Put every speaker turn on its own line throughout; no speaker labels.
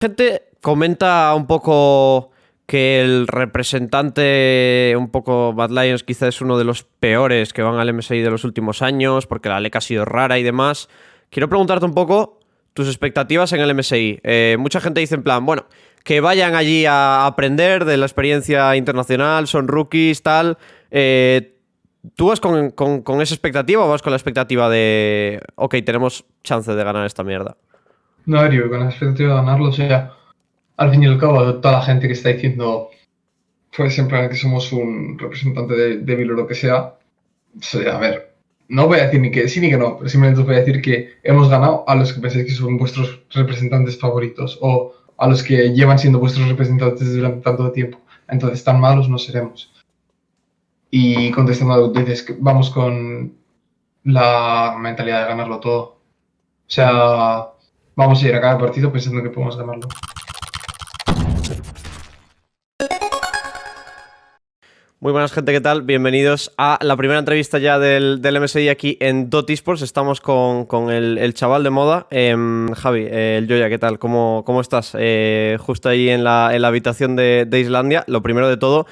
Gente comenta un poco que el representante, un poco Mad Lions, quizá es uno de los peores que van al MSI de los últimos años, porque la LEC ha sido rara y demás. Quiero preguntarte un poco tus expectativas en el MSI. Mucha gente dice en plan, bueno, que vayan allí a aprender de la experiencia internacional, son rookies, tal. ¿Tú vas con esa expectativa o vas con la expectativa de, ok, tenemos chance de ganar esta mierda?
No, digo, con la expectativa de ganarlo, o sea, al fin y al cabo, toda la gente que está diciendo, pues siempre que somos un representante débil o lo que sea, o sea, a ver, no voy a decir ni que sí ni que no, pero simplemente os voy a decir que hemos ganado a los que pensáis que son vuestros representantes favoritos o a los que llevan siendo vuestros representantes durante tanto tiempo. Entonces, tan malos no seremos. Y contestando a lo que dices, que vamos con la mentalidad de ganarlo todo. O sea, vamos a ir a cada partido pensando que podemos ganarlo.
Muy buenas, gente, ¿qué tal? Bienvenidos a la primera entrevista ya del MSI aquí en Dot Esports. Estamos con el chaval de moda, Javi, el Joya, ¿qué tal? ¿Cómo estás? Justo ahí en la habitación de Islandia. Lo primero de todo,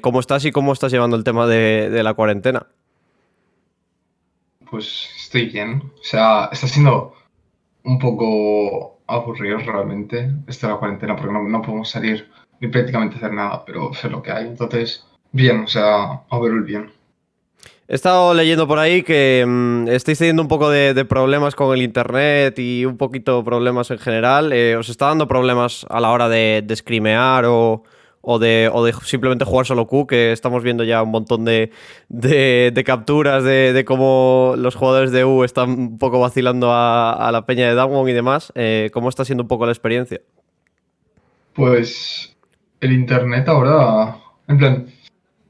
¿cómo estás y cómo estás llevando el tema de la cuarentena?
Pues estoy bien. O sea, está siendo un poco aburrido realmente esta la cuarentena porque no podemos salir ni prácticamente hacer nada, pero es lo que hay. Entonces, bien, o sea, overall bien.
He estado leyendo por ahí que estáis teniendo un poco de problemas con el internet y un poquito problemas en general. ¿Os está dando problemas a la hora de scrimear o de simplemente jugar solo Q? Que estamos viendo ya un montón de capturas de cómo los jugadores de U están un poco vacilando a la peña de Damwon y demás. ¿Cómo está siendo un poco la experiencia?
Pues el internet ahora, en plan,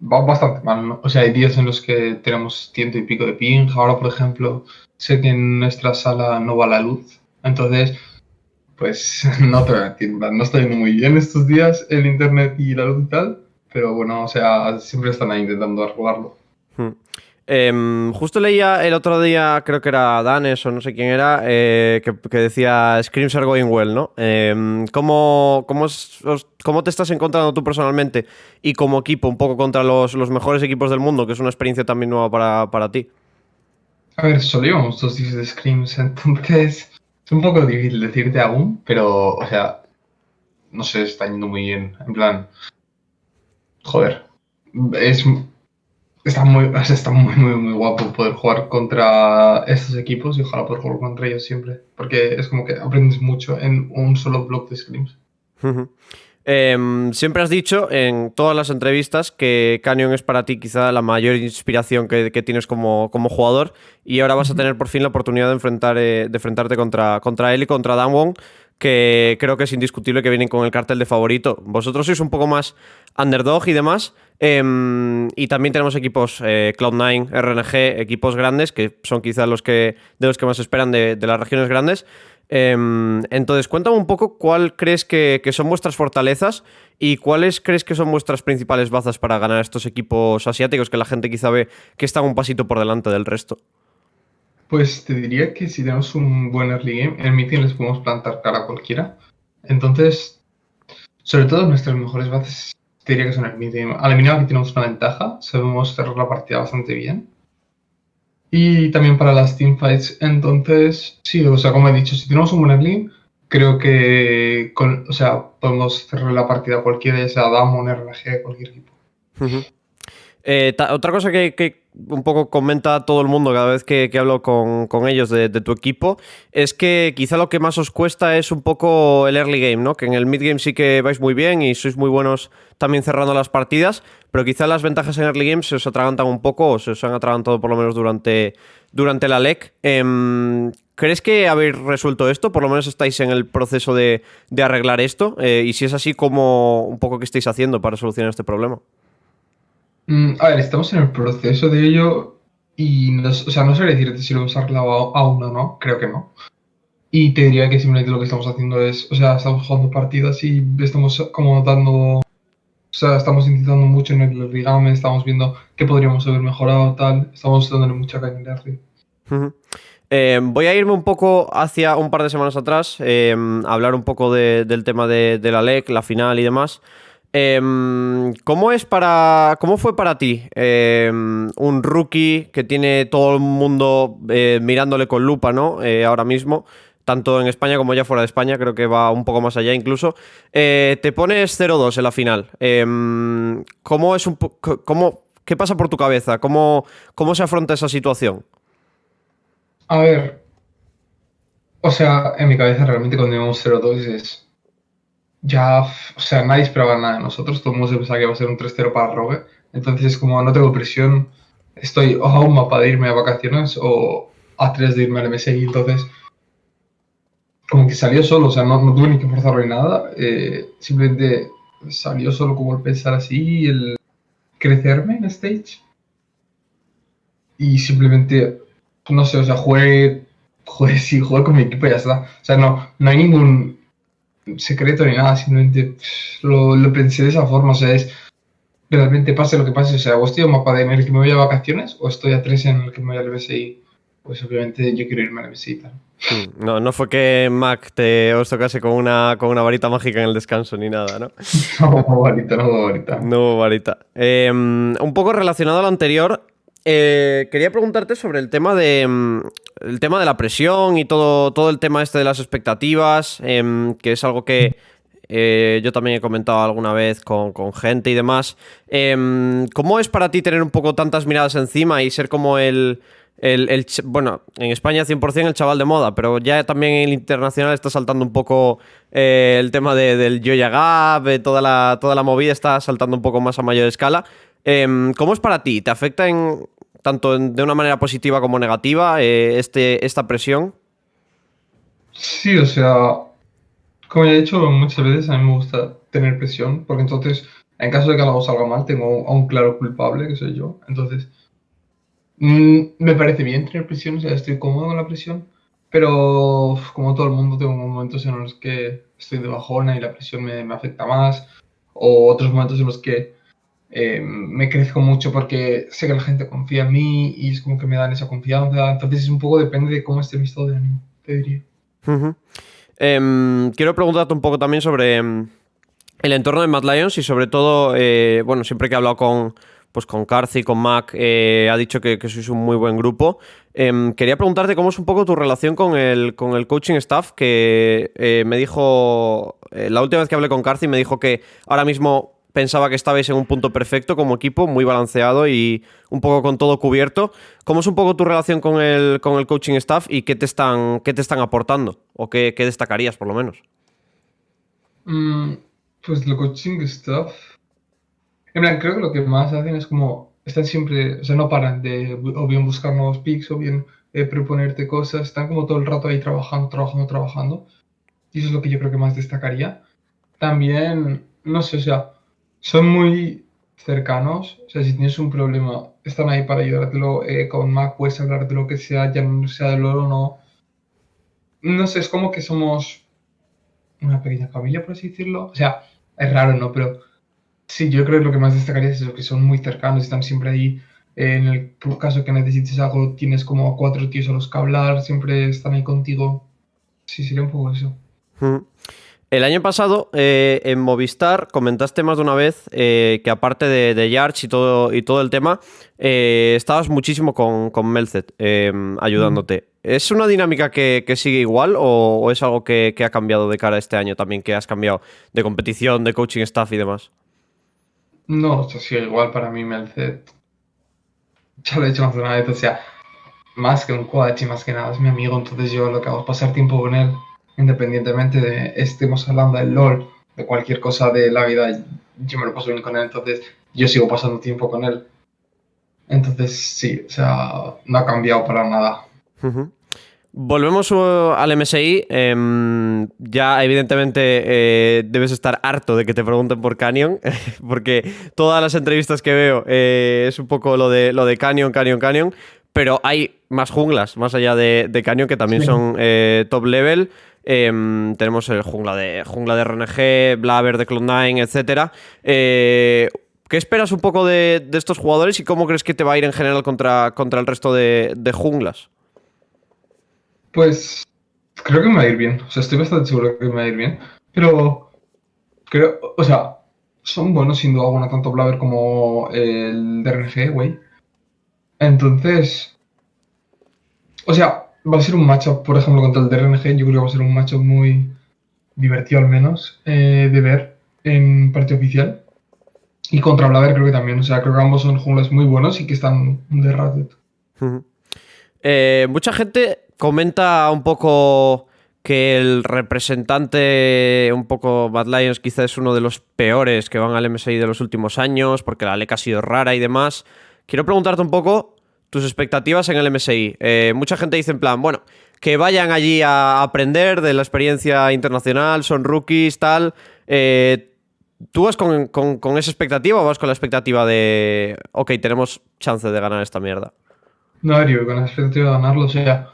va bastante mal, ¿no? O sea, hay días en los que tenemos ciento y pico de ping. Ahora, por ejemplo, sé que en nuestra sala no va la luz. Entonces, pues no te voy a mentir, en plan, no está yendo muy bien estos días el internet y la luz y tal. Pero bueno, o sea, siempre están ahí intentando arreglarlo.
Hmm. Justo leía el otro día, creo que era Danes o no sé quién era, que decía Screams are going well, ¿no? ¿Cómo te estás encontrando tú personalmente y como equipo un poco contra los mejores equipos del mundo, que es una experiencia también nueva para ti?
A ver, solo llevamos 2 días de Screams, entonces es un poco difícil decirte aún, pero, o sea, no sé, está yendo muy bien. En plan, joder, es, está muy guapo poder jugar contra estos equipos y ojalá poder jugar contra ellos siempre, porque es como que aprendes mucho en un solo block de Screams.
Ujú. Siempre has dicho en todas las entrevistas que Canyon es para ti quizá la mayor inspiración que tienes como jugador, y ahora vas a tener por fin la oportunidad de enfrentarte contra él y contra Damwon, que creo que es indiscutible que vienen con el cartel de favorito. Vosotros sois un poco más underdog y demás, y también tenemos equipos Cloud9, RNG, equipos grandes que son quizá de los que más esperan de las regiones grandes. Entonces, cuéntame un poco cuál crees que son vuestras fortalezas y cuáles crees que son vuestras principales bazas para ganar estos equipos asiáticos que la gente quizá ve que están un pasito por delante del resto.
Pues te diría que si tenemos un buen early game, en meeting les podemos plantar cara a cualquiera. Entonces, sobre todo nuestras mejores bases, te diría que son el mid game. Al eliminar aquí tenemos una ventaja, sabemos cerrar la partida bastante bien. Y también para las teamfights, entonces, sí, o sea, como he dicho, si tenemos un buen early game, creo que o sea, podemos cerrar la partida a cualquiera, ya sea Damwon, RNG, cualquier equipo.
Ujú. Otra cosa que un poco comenta todo el mundo cada vez que hablo con ellos de tu equipo es que quizá lo que más os cuesta es un poco el early game, ¿no? Que en el mid game sí que vais muy bien y sois muy buenos también cerrando las partidas, pero quizá las ventajas en early game se os atragantan un poco o se os han atragantado por lo menos durante la LEC. ¿Crees que habéis resuelto esto? Por lo menos estáis en el proceso de arreglar esto, y si es así, ¿cómo un poco qué estáis haciendo para solucionar este problema?
A ver, estamos en el proceso de ello y o sea, no sé decirte si lo hemos arreglado aún o no, creo que no. Y te diría que simplemente lo que estamos haciendo es, o sea, estamos jugando partidas y estamos como dando, o sea, estamos intentando mucho en el regame, estamos viendo qué podríamos haber mejorado, tal, estamos dándole mucha caña en el ring.
Ujú. Voy a irme un poco hacia un par de semanas atrás, hablar un poco del tema de la LEC, la final y demás. ¿Cómo fue para ti un rookie que tiene todo el mundo mirándole con lupa, ¿no? Ahora mismo, tanto en España como ya fuera de España, creo que va un poco más allá incluso. Te pones 0-2 en la final. ¿Qué pasa por tu cabeza? ¿Cómo se afronta esa situación?
A ver, o sea, en mi cabeza realmente cuando íbamos 0-2 es ya, o sea, nadie esperaba nada de nosotros, todo el mundo se pensaba que iba a ser un 3-0 para Rogue, entonces es como no tengo presión, estoy o a un mapa de irme a vacaciones o a 3 de irme al MSI, entonces como que salió solo, o sea, no tuve ni que forzarlo ni nada, simplemente salió solo como el pensar así, el crecerme en stage y simplemente, no sé, o sea, jugué con mi equipo y ya está, o sea, no hay ningún secreto ni nada, simplemente lo pensé de esa forma, o sea, es realmente pase lo que pase, o sea, o estoy a un mapa en el que me voy a vacaciones o estoy a 3 en el que me voy al BSI, pues obviamente yo quiero irme al BSI y tal.
No fue que Mac os tocase con una varita mágica en el descanso ni nada, ¿no?
No, varita, no, varita.
No hubo varita. Un poco relacionado a lo anterior, quería preguntarte sobre el tema de la presión y todo el tema este de las expectativas, que es algo que yo también he comentado alguna vez con gente y demás. ¿Cómo es para ti tener un poco tantas miradas encima y ser como bueno, en España 100% el chaval de moda, pero ya también en el internacional está saltando un poco el tema del Joya Gap, toda la movida está saltando un poco más a mayor escala. ¿Cómo es para ti? ¿Te afecta de una manera positiva como negativa esta presión?
Sí, o sea, como ya he dicho muchas veces, a mí me gusta tener presión, porque entonces, en caso de que algo salga mal, tengo a un claro culpable, que soy yo. Entonces, me parece bien tener presión, o sea, estoy cómodo con la presión, pero como todo el mundo, tengo momentos en los que estoy de bajona y la presión me afecta más, o otros momentos en los que me crezco mucho porque sé que la gente confía en mí y es como que me dan esa confianza. Entonces, es un poco depende de cómo esté mi estado de ánimo, te diría.
Ujú. Quiero preguntarte un poco también sobre el entorno de Mad Lions y sobre todo, bueno, siempre que he hablado con Carci, con Mac, ha dicho que sois un muy buen grupo. Quería preguntarte cómo es un poco tu relación con el coaching staff, que me dijo, la última vez que hablé con Carci me dijo que ahora mismo pensaba que estabais en un punto perfecto como equipo, muy balanceado y un poco con todo cubierto. ¿Cómo es un poco tu relación con el coaching staff y qué te están aportando? ¿O qué destacarías, por lo menos?
Mm, pues lo coaching staff. En plan, creo que lo que más hacen es como, están siempre, o sea, no paran de o bien buscar nuevos picks o bien proponerte cosas, están como todo el rato ahí trabajando, trabajando, trabajando. Y eso es lo que yo creo que más destacaría. También, no sé, o sea, son muy cercanos, o sea, si tienes un problema, están ahí para ayudártelo. Con Mac puedes hablar de lo que sea, ya no sea de LoL o no. No sé, es como que somos una pequeña familia, por así decirlo. O sea, es raro, ¿no? Pero sí, yo creo que lo que más destacaría es eso, que son muy cercanos, están siempre ahí. En el caso que necesites algo, tienes como 4 tíos a los que hablar, siempre están ahí contigo. Sí, sería un poco eso.
Ujú. El año pasado, en Movistar, comentaste más de una vez que aparte de Yarch y todo el tema, estabas muchísimo con Melcet
Mm.
ayudándote. ¿Es una dinámica que sigue igual o es algo que ha cambiado de cara a este año también, que has cambiado de competición, de coaching staff y demás?
No, o sea, sí, igual para mí Melcet, ya lo he hecho más de una vez, o sea, más que un coach y más que nada es mi amigo, entonces yo lo que hago es pasar tiempo con él, independientemente de estemos hablando del LOL, de cualquier cosa de la vida, yo me lo paso bien con él, entonces yo sigo pasando tiempo con él. Entonces sí, o sea, no ha cambiado para nada.
Ujú. Volvemos al MSI. Ya, evidentemente, debes estar harto de que te pregunten por Canyon, porque todas las entrevistas que veo es un poco lo de Canyon, Canyon, Canyon. Pero hay más junglas, más allá de Canyon, que también
Sí.
son top level. Tenemos el jungla de RNG, Blaber de Cloud9, etc. ¿Qué esperas un poco de estos jugadores y cómo crees que te va a ir en general contra el resto de junglas?
Pues creo que me va a ir bien. O sea, estoy bastante seguro que me va a ir bien. Pero creo, o sea, son buenos sin duda alguna tanto Blaver como el DRG, güey. Entonces, o sea, va a ser un matchup, por ejemplo, contra el DRNG. Yo creo que va a ser un matchup muy divertido al menos de ver en partido oficial. Y contra Blaver creo que también. O sea, creo que ambos son junglas muy buenos y que están de rated.
Mucha gente comenta un poco que el representante, un poco Mad Lions, quizá es uno de los peores que van al MSI de los últimos años, porque la LEC ha sido rara y demás. Quiero preguntarte un poco tus expectativas en el MSI. Mucha gente dice en plan, bueno, que vayan allí a aprender de la experiencia internacional, son rookies, tal. ¿Tú vas con esa expectativa o vas con la expectativa de, ok, tenemos chance de ganar esta mierda?
No, Ario, con la expectativa de ganarlo, o sea,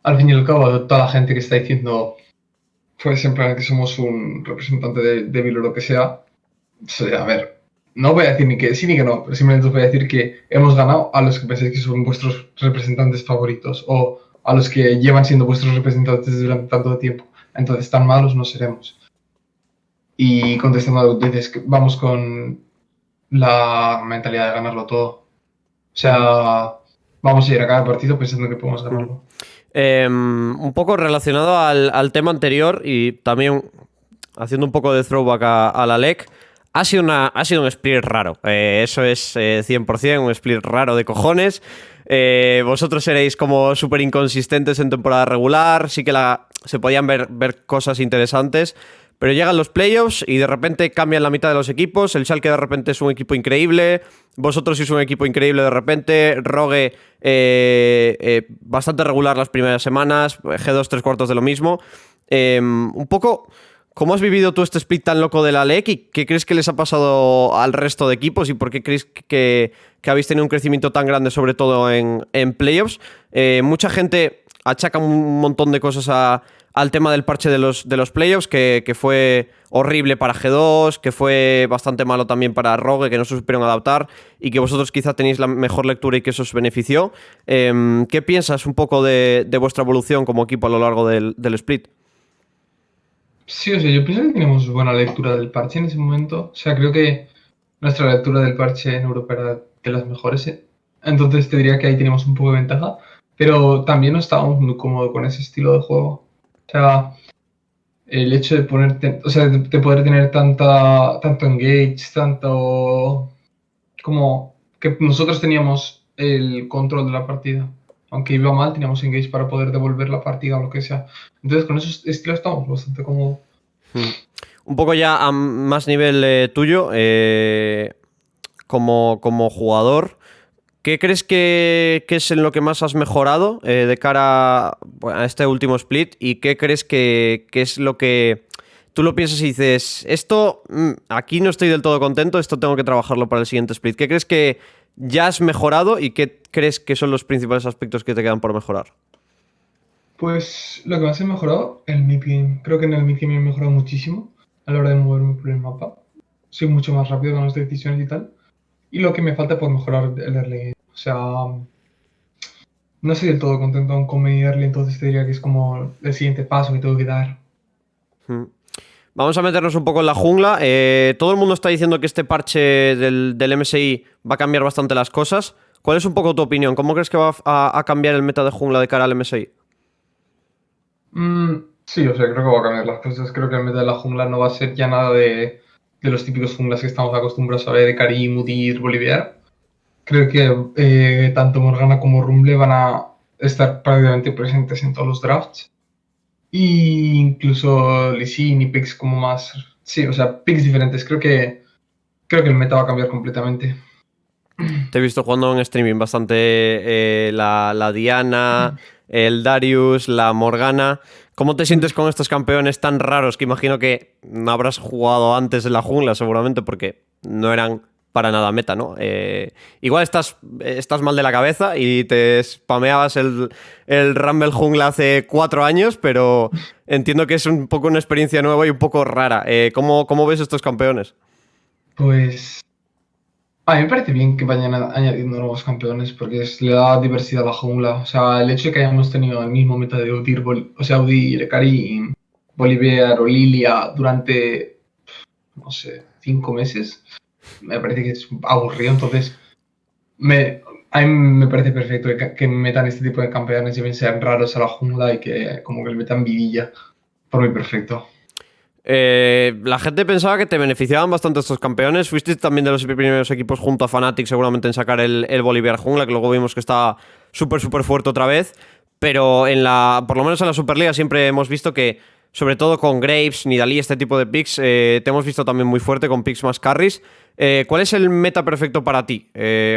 al fin y al cabo, toda la gente que está diciendo, pues en plan que somos un representante de Vil o lo que sea, o sea, a ver, no voy a decir ni que sí ni que no, pero simplemente os voy a decir que hemos ganado a los que pensáis que son vuestros representantes favoritos o a los que llevan siendo vuestros representantes durante tanto tiempo. Entonces, tan malos no seremos. Y contestando a lo que dices, que vamos con la mentalidad de ganarlo todo. O sea, vamos a ir a cada partido pensando que podemos ganarlo.
Un poco relacionado al tema anterior y también haciendo un poco de throwback a la LEC, ha sido un split raro. Eso es 100% un split raro de cojones. Vosotros seréis como súper inconsistentes en temporada regular, sí que se podían ver cosas interesantes, pero llegan los playoffs y de repente cambian la mitad de los equipos. El Schalke de repente es un equipo increíble, vosotros sois un equipo increíble de repente, Rogue bastante regular las primeras semanas, G2 3/4 de lo mismo. Un poco, ¿cómo has vivido tú este split tan loco de la LEC y qué crees que les ha pasado al resto de equipos y por qué crees que habéis tenido un crecimiento tan grande, sobre todo en playoffs? Mucha gente achaca un montón de cosas al tema del parche de los playoffs, que fue horrible para G2, que fue bastante malo también para Rogue, que no se supieron adaptar y que vosotros quizá tenéis la mejor lectura y que eso os benefició. ¿Qué piensas un poco de vuestra evolución como equipo a lo largo del split?
Sí, o sea, yo pienso que tenemos buena lectura del parche en ese momento. O sea, creo que nuestra lectura del parche en Europa era de las mejores. Entonces te diría que ahí tenemos un poco de ventaja. Pero también no estábamos muy cómodos con ese estilo de juego. O sea, el hecho de ponerte, o sea, de poder tener tanto engage, tanto como que nosotros teníamos el control de la partida. Aunque iba mal, teníamos engage para poder devolver la partida o lo que sea. Entonces, con esos estilos estamos bastante cómodos.
Un poco ya a más nivel tuyo, como jugador, ¿qué crees que es en lo que más has mejorado de cara a este último split? ¿Y qué crees que es lo que tú lo piensas y dices, esto aquí no estoy del todo contento, esto tengo que trabajarlo para el siguiente split? ¿Qué crees que ya has mejorado y qué crees que son los principales aspectos que te quedan por mejorar?
Pues lo que más he mejorado, el mid-game. Creo que en el mid-game he mejorado muchísimo a la hora de moverme por el mapa. Soy mucho más rápido con las decisiones y tal. Y lo que me falta por mejorar el early game. O sea, no estoy del todo contento aún con mi early, entonces te diría que es como el siguiente paso que tengo que dar.
Vamos a meternos un poco en la jungla. Todo el mundo está diciendo que este parche del MSI va a cambiar bastante las cosas. ¿Cuál es un poco tu opinión? ¿Cómo crees que va a cambiar el meta de jungla de cara al MSI?
Sí, o sea, creo que va a cambiar las cosas. Creo que el meta de la jungla no va a ser ya nada de los típicos junglas que estamos acostumbrados a ver de Karim, Udyr, Boliviar. Creo que tanto Morgana como Rumble van a estar prácticamente presentes en todos los drafts. Y incluso Lee Sin y picks como más... Sí, o sea, picks diferentes. Creo que el meta va a cambiar completamente.
Te he visto jugando en streaming bastante la Diana, el Darius, la Morgana. ¿Cómo te sientes con estos campeones tan raros que imagino que no habrás jugado antes en la jungla seguramente porque no eran para nada meta, ¿no? Igual estás mal de la cabeza y te spameabas el Rumble jungla hace 4 años, pero entiendo que es un poco una experiencia nueva y un poco rara. ¿Cómo ves estos campeones?
Pues A mí me parece bien que vayan añadiendo nuevos campeones porque le da diversidad a la jungla. O sea, el hecho de que hayamos tenido el mismo meta de Udyr, o sea, Udyr, Karim, Bolívar o Lilia durante, no sé, 5 meses, me parece que es aburrido. Entonces, a mí me parece perfecto que metan este tipo de campeones y bien sean raros a la jungla y que como que le metan vidilla. Por mí, perfecto.
La gente pensaba que te beneficiaban bastante estos campeones. Fuiste también de los primeros equipos junto a Fnatic seguramente en sacar el Bolívar Jungla, que luego vimos que está súper, súper fuerte otra vez. Pero por lo menos en la Superliga siempre hemos visto que, sobre todo con Graves, Nidalee, este tipo de picks, te hemos visto también muy fuerte con picks más carries. ¿Cuál es el meta perfecto para ti?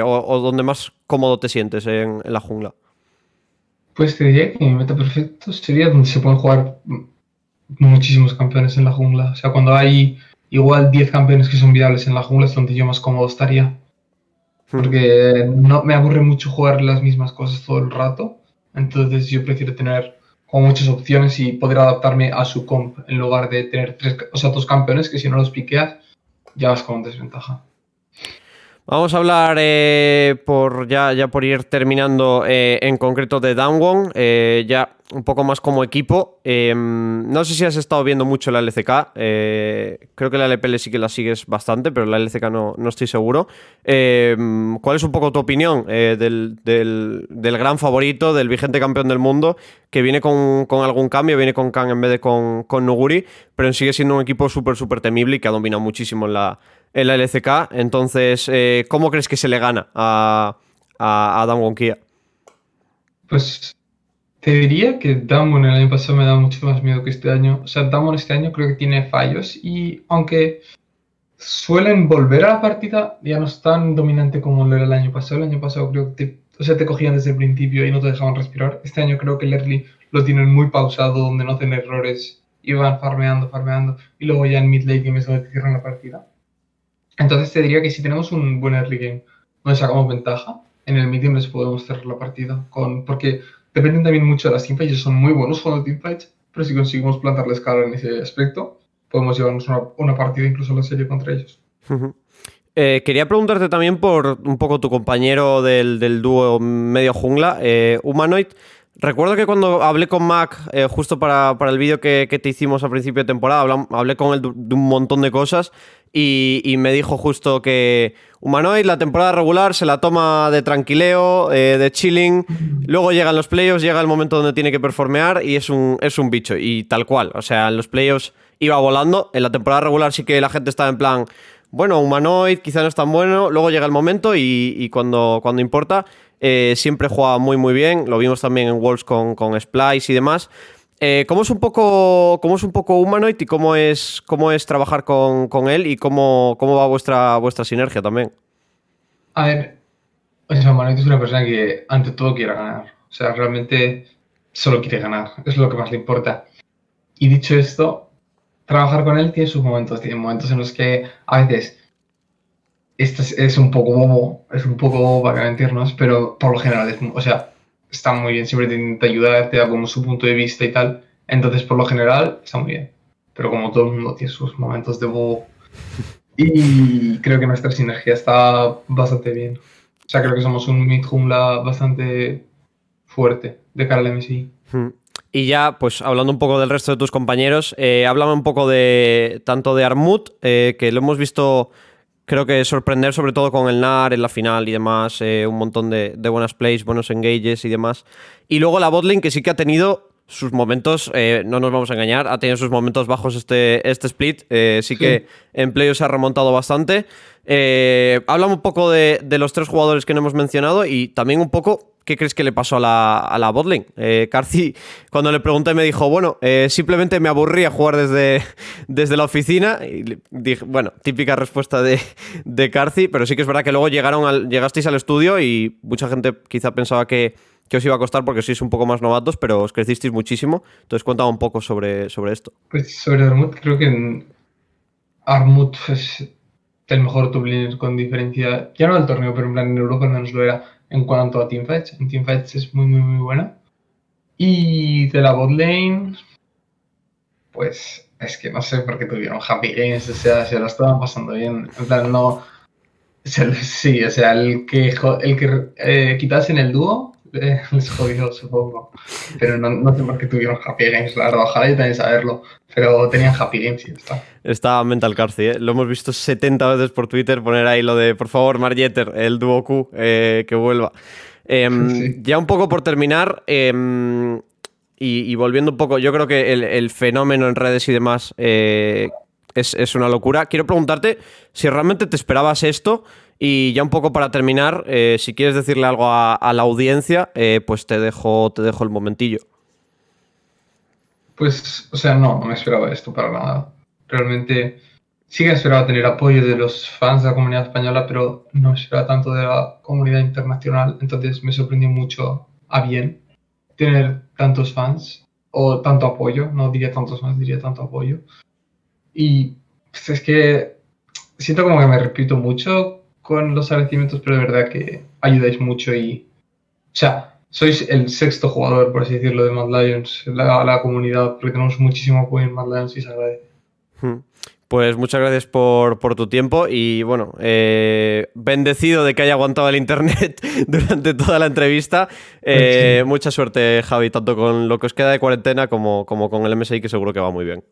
O donde más cómodo te sientes en la jungla?
Pues te diría que mi meta perfecto sería donde se pueden jugar muchísimos campeones en la jungla. O sea, cuando hay igual 10 campeones que son viables en la jungla es donde yo más cómodo estaría. Porque no me aburre mucho jugar las mismas cosas todo el rato. Entonces yo prefiero tener como muchas opciones y poder adaptarme a su comp en lugar de tener dos campeones que si no los piqueas ya vas con desventaja.
Vamos a hablar, ya por ir terminando, en concreto de Damwon, ya un poco más como equipo. No sé si has estado viendo mucho la LCK, creo que la LPL sí que la sigues bastante, pero la LCK no estoy seguro. ¿Cuál es un poco tu opinión del gran favorito, del vigente campeón del mundo, que viene con algún cambio, viene con Kang en vez de con Nuguri, pero sigue siendo un equipo súper, súper temible y que ha dominado muchísimo en la LCK? Entonces, ¿cómo crees que se le gana a Damwon Kia?
Pues te diría que Damwon el año pasado me da mucho más miedo que este año. O sea, Damwon este año creo que tiene fallos y aunque suelen volver a la partida, ya no es tan dominante como lo era el año pasado. El año pasado creo que te cogían desde el principio y no te dejaban respirar. Este año creo que el early lo tienen muy pausado, donde no hacen errores y van farmeando, farmeando. Y luego ya en mid late game es donde te cierran la partida. Entonces te diría que si tenemos un buen early game donde sacamos ventaja, en el mid game les podemos cerrar la partida. Porque dependen también mucho de las teamfights. Ellos son muy buenos jugando teamfights, pero si conseguimos plantarles cara en ese aspecto, podemos llevarnos una partida incluso en la serie contra ellos.
Quería preguntarte también por un poco tu compañero del dúo medio jungla, Humanoid. Recuerdo que cuando hablé con Mac, justo para el vídeo que te hicimos a principio de temporada, hablé con él de un montón de cosas y me dijo justo que Humanoid la temporada regular se la toma de tranquileo, de chilling, luego llegan los playoffs, llega el momento donde tiene que performear y es un bicho, y tal cual. O sea, en los playoffs iba volando, en la temporada regular sí que la gente estaba en plan, bueno, Humanoid quizá no es tan bueno, luego llega el momento y cuando importa, siempre juega muy muy bien. Lo vimos también en Worlds con Splice y demás. ¿Cómo es un poco Humanoid y cómo es trabajar con él y cómo va vuestra sinergia también?
A ver, o sea, Manolito es una persona que ante todo quiere ganar. O sea, realmente solo quiere ganar. Es lo que más le importa. Y dicho esto, trabajar con él tiene sus momentos. Tiene momentos en los que a veces esto es un poco bobo. Es un poco bobo para mentirnos, pero por lo general o sea, está muy bien. Siempre te intenta ayudar, te da como su punto de vista y tal. Entonces, por lo general, está muy bien. Pero como todo el mundo tiene sus momentos de bobo. Y creo que nuestra sinergia está bastante bien. O sea, creo que somos un mid jungla bastante fuerte de cara al MSI.
Y ya, pues hablando un poco del resto de tus compañeros, háblame un poco tanto de Armut, que lo hemos visto, creo que sorprender sobre todo con el NAR en la final y demás, un montón de buenas plays, buenos engages y demás. Y luego la botlane, que sí que ha tenido sus momentos, no nos vamos a engañar, ha tenido sus momentos bajos este split, sí que en playoffs se ha remontado bastante. Háblame un poco de los tres jugadores que no hemos mencionado y también un poco qué crees que le pasó a la botlane. Carthy, cuando le pregunté, me dijo, bueno, simplemente me aburría jugar desde la oficina. Y dije, bueno, típica respuesta de Carthy, pero sí que es verdad que luego llegasteis al estudio y mucha gente quizá pensaba que os iba a costar porque sois un poco más novatos, pero os crecisteis muchísimo. Entonces cuéntame un poco sobre esto.
Pues sobre Armut, creo que Armut es el mejor top laner con diferencia, ya no del torneo, pero en plan en Europa al menos lo era en cuanto a teamfights. En teamfights es muy, muy, muy buena. Y de la botlane, pues es que no sé por qué tuvieron Happy Games, o sea, se lo estaban pasando bien. En plan, no. Sí, o sea, el que quitase en el dúo les jodió, supongo. Pero no sé por qué tuvieron Happy Games, la verdad. Ojalá yo también saberlo. Pero tenían Happy Games y ya está.
Está Mental Carthy, ¿eh? Lo hemos visto 70 veces por Twitter poner ahí lo de, por favor, Mark Jeter, el dúo Q, que vuelva.
Sí.
Ya un poco por terminar, y volviendo un poco, yo creo que el fenómeno en redes y demás es una locura. Quiero preguntarte si realmente te esperabas esto y ya un poco para terminar, si quieres decirle algo a la audiencia, pues te dejo el momentillo.
Pues, o sea, no me esperaba esto para nada. Realmente sí que esperaba tener apoyo de los fans de la comunidad española, pero no esperaba tanto de la comunidad internacional. Entonces me sorprendió mucho a bien tener tantos fans o tanto apoyo. No diría tantos fans, diría tanto apoyo. Y pues, es que siento como que me repito mucho con los agradecimientos, pero de verdad que ayudáis mucho y, o sea, sois el sexto jugador, por así decirlo, de Mad Lions, la comunidad, porque tenemos muchísimo apoyo en Mad Lions y se agradece.
Hmm. Pues muchas gracias por tu tiempo y bueno, bendecido de que haya aguantado el internet durante toda la entrevista.
Sí.
Mucha suerte, Javi, tanto con lo que os queda de cuarentena como con el MSI, que seguro que va muy bien.